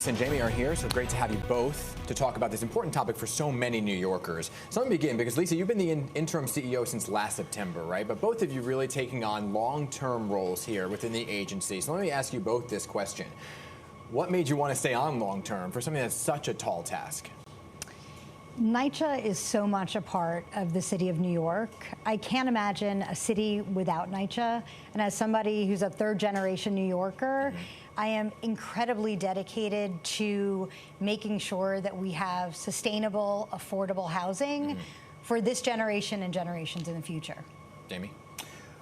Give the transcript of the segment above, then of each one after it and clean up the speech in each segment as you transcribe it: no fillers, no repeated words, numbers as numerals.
And Jamie are here, so great to have you both to talk about this important topic for so many New Yorkers. So let me begin, because Lisa, you've been the interim CEO since last September, right? But both of you really taking on long-term roles here within the agency. So let me ask you both this question. What made you want to stay on long-term for something that's such a tall task? NYCHA is so much a part of the city of New York. I can't imagine a city without NYCHA. And as somebody who's a third-generation New Yorker, I am incredibly dedicated to making sure that we have sustainable, affordable housing for this generation and generations in the future. Jamie?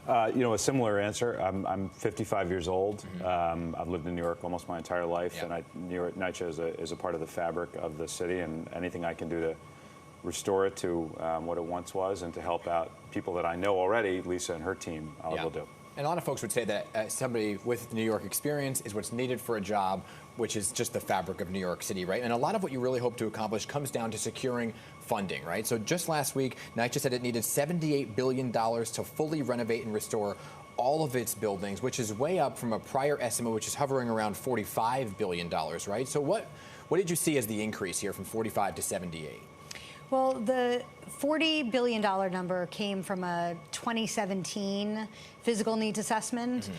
A similar answer. I'm 55 years old. I've lived in New York almost my entire life, and NYCHA is a part of the fabric of the city, and anything I can do to restore it to what it once was and to help out people that I know already, Lisa and her team, will do. And a lot of folks would say that somebody with New York experience is what's needed for a job, which is just the fabric of New York City, right? And a lot of what you really hope to accomplish comes down to securing funding, right? So just last week, NYCHA said it needed $78 billion to fully renovate and restore all of its buildings, which is way up from a prior estimate, which is hovering around $45 billion, right? So what did you see as the increase here from 45 to 78? Well, the $40 billion number came from a 2017 physical needs assessment.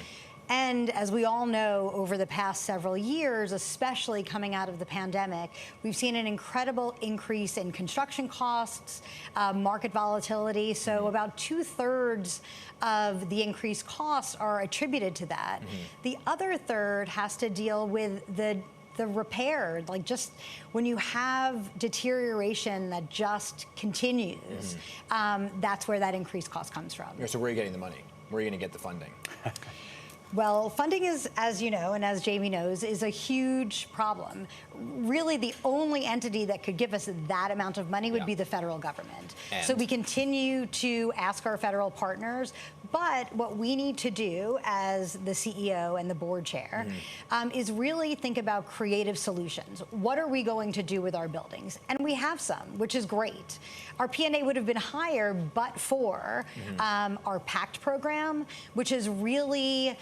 And as we all know, over the past several years, especially coming out of the pandemic, we've seen an incredible increase in construction costs, market volatility. So about 2/3 of the increased costs are attributed to that. The other third has to deal with the repair, like just when you have deterioration that just continues, that's where that increased cost comes from. So where are you getting the money? Where are you going to get the funding? Well, funding is, as you know, and as Jamie knows, is a huge problem. Really, the only entity that could give us that amount of money would be the federal government. So we continue to ask our federal partners, but what we need to do as the CEO and the board chair is really think about creative solutions. What are we going to do with our buildings? And we have some, which is great. Our P&A would have been higher but for our PACT program, which is really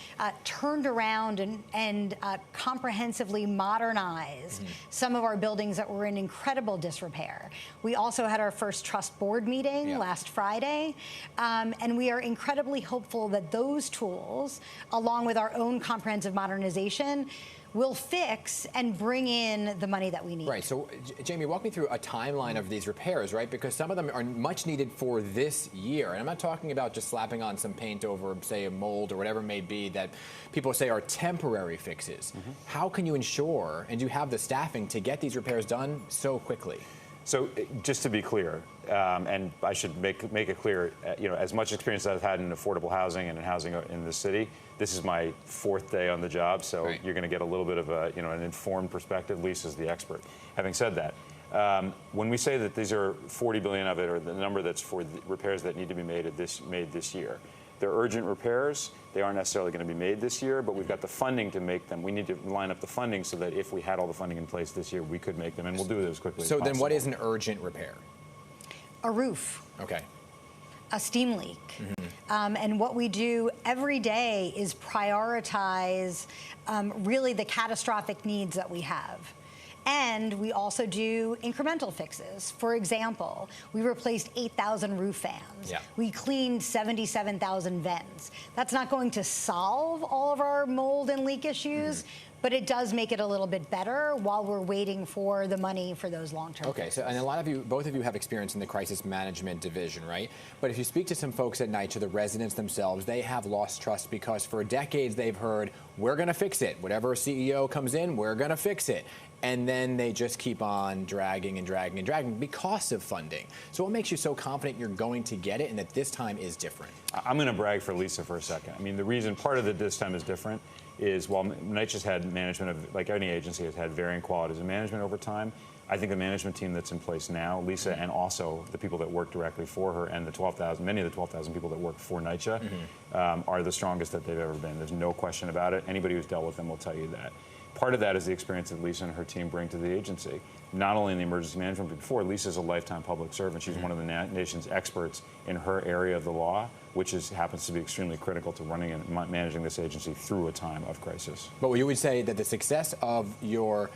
turned around and comprehensively modernized some of our buildings that were in incredible disrepair. We also had our first trust board meeting last Friday, and we are incredibly hopeful that those tools, along with our own comprehensive modernization, will fix and bring in the money that we need. Right. So, Jamie, walk me through a timeline of these repairs, right? Because some of them are much needed for this year. And I'm not talking about just slapping on some paint over, say, a mold or whatever it may be that people say are temporary fixes. How can you ensure, and you have the staffing to get these repairs done so quickly? So just to be clear, and I should make it clear, as much experience as I've had in affordable housing and in housing in the city, this is my 4th day on the job, so you're going to get a little bit of an informed perspective. Lisa's the expert. Having said that, when we say that these are $40 billion of it, or the number that's for the repairs that need to be made this year, they're urgent repairs. They aren't necessarily going to be made this year, but we've got the funding to make them. We need to line up the funding so that if we had all the funding in place this year, we could make them, and we'll do it as quickly as possible. So then what is an urgent repair? A roof. Okay. A steam leak. And what we do every day is prioritize really the catastrophic needs that we have. And we also do incremental fixes. For example, we replaced 8,000 roof fans. We cleaned 77,000 vents. That's not going to solve all of our mold and leak issues, but it does make it a little bit better while we're waiting for the money for those long-term fixes. So, and a lot of you, both of you have experience in the crisis management division, right? But if you speak to some folks at NYCHA, the residents themselves, they have lost trust because for decades they've heard, we're going to fix it. Whatever CEO comes in, we're going to fix it. And then they just keep on dragging and dragging and dragging because of funding. So what makes you so confident you're going to get it and that this time is different? I'm going to brag for Lisa for a second. I mean, the reason part of it this time is different is while NYCHA's had management of, like any agency, has had varying qualities of management over time, I think the management team that's in place now, Lisa, and also the people that work directly for her and the 12,000, many of the 12,000 people that work for NYCHA are the strongest that they've ever been. There's no question about it. Anybody who's dealt with them will tell you that. Part of that is the experience that Lisa and her team bring to the agency. Not only in the emergency management, but before, Lisa's a lifetime public servant. She's one of the nation's experts in her area of the law, which happens to be extremely critical to running and managing this agency through a time of crisis. But you would say that the success of your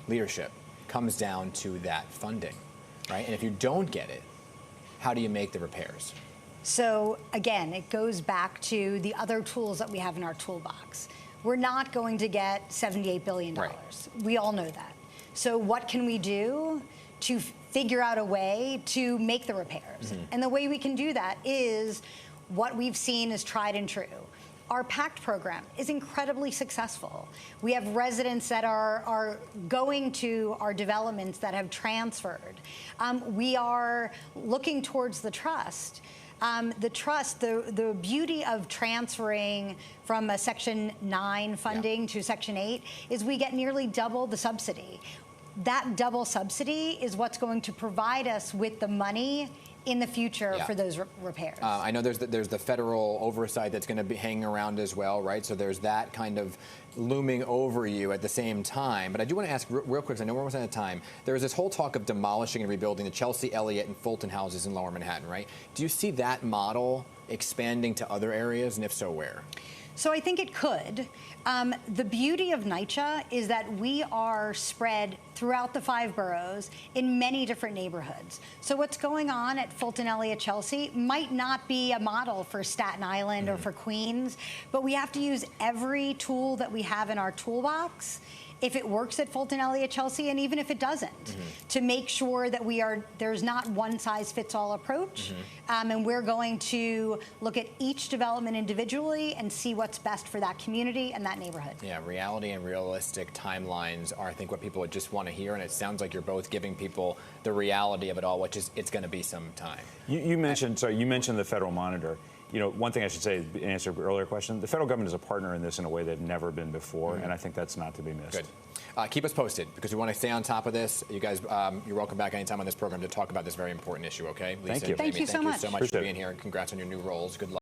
leadership comes down to that funding, right? And if you don't get it, how do you make the repairs? So again, it goes back to the other tools that we have in our toolbox. We're not going to get $78 billion. Right. We all know that. So what can we do to figure out a way to make the repairs? And the way we can do that is what we've seen is tried and true. Our PACT program is incredibly successful. We have residents that are going to our developments that have transferred. We are looking towards the trust. The beauty of transferring from a Section 9 funding to Section 8 is we get nearly double the subsidy. That double subsidy is what's going to provide us with the money in the future for those repairs. I know there's the federal oversight that's going to be hanging around as well, right? So there's that kind of looming over you at the same time. But I do want to ask real quick, because I know we're almost out of time. There was this whole talk of demolishing and rebuilding the Chelsea, Elliott, and Fulton houses in Lower Manhattan, right? Do you see that model expanding to other areas, and if so, where? So I think it could. The beauty of NYCHA is that we are spread throughout the 5 boroughs in many different neighborhoods. So what's going on at Fulton, Elliott, Chelsea might not be a model for Staten Island or for Queens, but we have to use every tool that we have in our toolbox, if it works at Fulton, Elliott, Chelsea, and even if it doesn't, to make sure that there's not one size fits all approach. And we're going to look at each development individually and see what's best for that community and that neighborhood. Yeah, reality and realistic timelines are, I think, what people would just want to hear, and it sounds like you're both giving people the reality of it all, which is it's going to be some time. You mentioned the federal monitor. You know, one thing I should say in answer to your earlier question, the federal government is a partner in this in a way they've never been before, and I think that's not to be missed. Good. Keep us posted, because we want to stay on top of this. You guys, you're welcome back anytime on this program to talk about this very important issue, okay? Lisa, Thank you. Jamie, Thank you so much. for being here, and congrats on your new roles. Good luck.